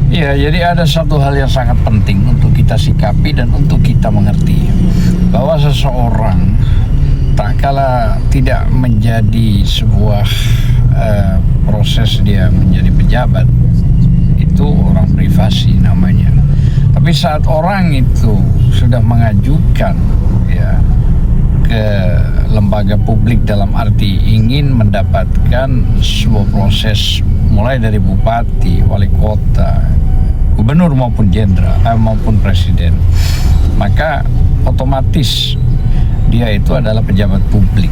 Ya, jadi ada satu hal yang sangat penting untuk kita sikapi dan untuk kita mengerti bahwa seseorang tak kala tidak menjadi sebuah proses dia menjadi pejabat, itu orang privasi namanya. Tapi saat orang itu sudah mengajukan ya ke lembaga publik dalam arti ingin mendapatkan sebuah proses mulai dari bupati, wali kota, gubernur maupun jenderal maupun presiden, maka otomatis dia itu adalah pejabat publik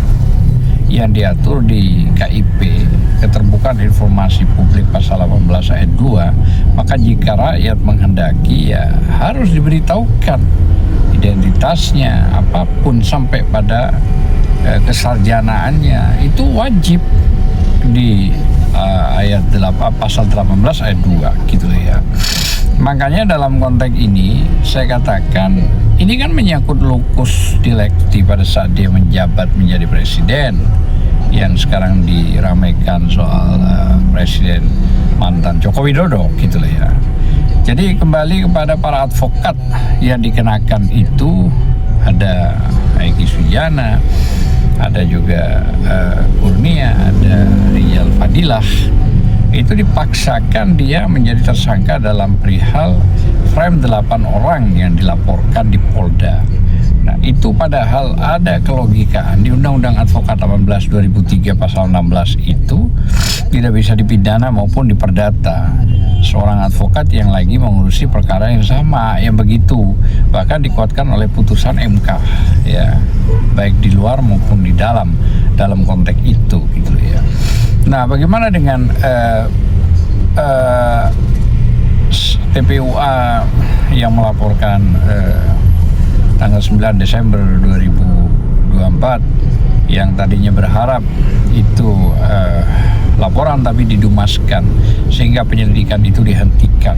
yang diatur di KIP, Keterbukaan Informasi Publik pasal 18 ayat 2. Maka jika rakyat menghendaki, ya harus diberitahukan identitasnya, apapun sampai pada kesarjanaannya, itu wajib di ayat 8 pasal 18 ayat 2 gitu ya. Makanya dalam konteks ini saya katakan ini kan menyangkut locus delicti pada saat dia menjabat menjadi presiden, yang sekarang diramaikan soal presiden mantan Joko Widodo gitu lah ya. Jadi kembali kepada para advokat yang dikenakan itu, ada Egy Sujana, ada juga Kurnia, ada Rizal Fadilah. Itu dipaksakan dia menjadi tersangka dalam perihal frame 8 orang yang dilaporkan di Polda. Nah, itu padahal ada kelogikaan di Undang-Undang Advokat 18 2003 pasal 16 itu tidak bisa dipidana maupun diperdata seorang advokat yang lagi mengurusi perkara yang sama, yang begitu bahkan dikuatkan oleh putusan MK ya, baik di luar maupun di dalam konteks itu gitu ya. Nah, bagaimana dengan TPUA yang melaporkan tanggal 9 Desember 2024 yang tadinya berharap itu laporan tapi didumaskan sehingga penyelidikan itu dihentikan.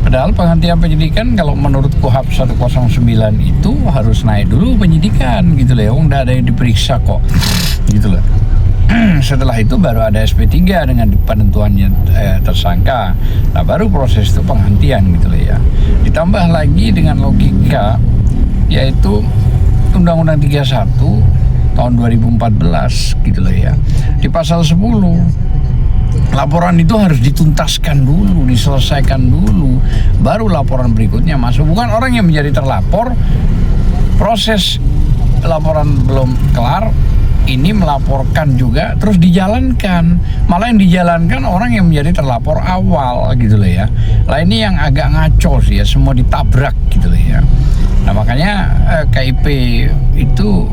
Padahal penghentian penyidikan kalau menurut KUHP 109 itu harus naik dulu penyidikan gitu loh, udah ada yang diperiksa kok gitu loh. Setelah itu baru ada SP3 dengan penentuannya tersangka. Nah, baru proses itu penghentian gitu loh ya. Ditambah lagi dengan logika yaitu Undang-Undang 31 tahun 2014 gitu loh ya. Di pasal 10 laporan itu harus dituntaskan dulu, diselesaikan dulu, baru laporan berikutnya masuk. Bukan orang yang menjadi terlapor, proses laporan belum kelar, ini melaporkan juga terus dijalankan, malah yang dijalankan orang yang menjadi terlapor awal gitu loh ya. Lah ini yang agak ngaco sih ya, semua ditabrak gitu loh ya. Nah, makanya KIP itu,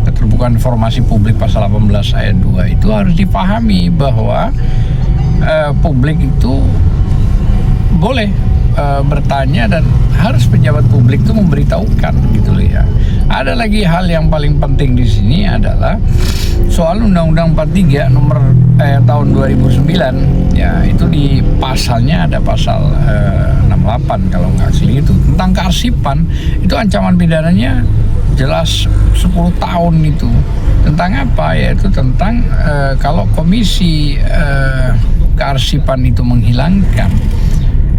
Keterbukaan Informasi Publik pasal 18 ayat 2 itu harus dipahami bahwa publik itu boleh bertanya dan harus pejabat publik itu memberitahukan gitu loh ya. Ada lagi hal yang paling penting di sini adalah soal Undang-Undang 43 nomor tahun 2009 ya, itu di pasalnya ada pasal 68 kalau nggak asli itu tentang kearsipan, itu ancaman pidananya jelas 10 tahun itu. Tentang apa? Yaitu tentang kalau komisi kearsipan itu menghilangkan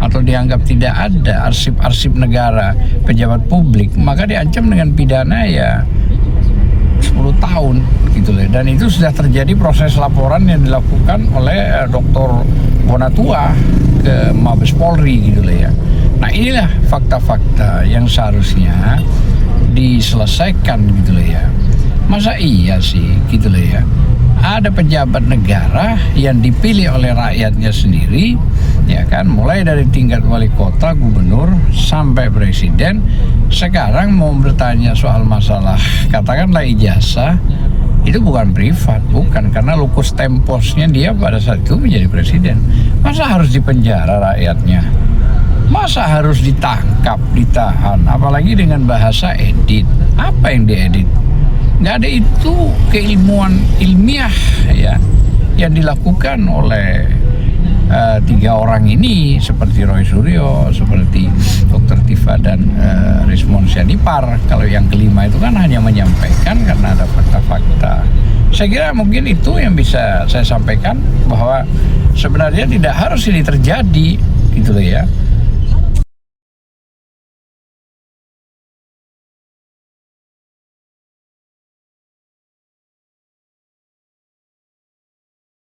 atau dianggap tidak ada arsip-arsip negara pejabat publik, maka diancam dengan pidana ya 10 tahun gitu loh. Dan itu sudah terjadi proses laporan yang dilakukan oleh Dr. Bonatua ke Mabes Polri gitu loh ya. Nah, inilah fakta-fakta yang seharusnya diselesaikan gitu loh ya. Masa iya sih gitu loh ya, ada pejabat negara yang dipilih oleh rakyatnya sendiri ya kan, mulai dari tingkat wali kota, gubernur sampai presiden, sekarang mau bertanya soal masalah katakanlah ijazah, itu bukan privat, bukan, karena locus temposnya dia pada saat itu menjadi presiden. Masa harus dipenjara rakyatnya? Masa harus ditangkap, ditahan, apalagi dengan bahasa edit? Apa yang diedit? Nggak ada itu keilmuan ilmiah ya yang dilakukan oleh 3 orang ini, seperti Roy Suryo, seperti Dr. Tifa dan Rismon Sianipar. Kalau yang kelima itu kan hanya menyampaikan karena ada fakta-fakta. Saya kira mungkin itu yang bisa saya sampaikan, bahwa sebenarnya tidak harus ini terjadi gitu loh ya.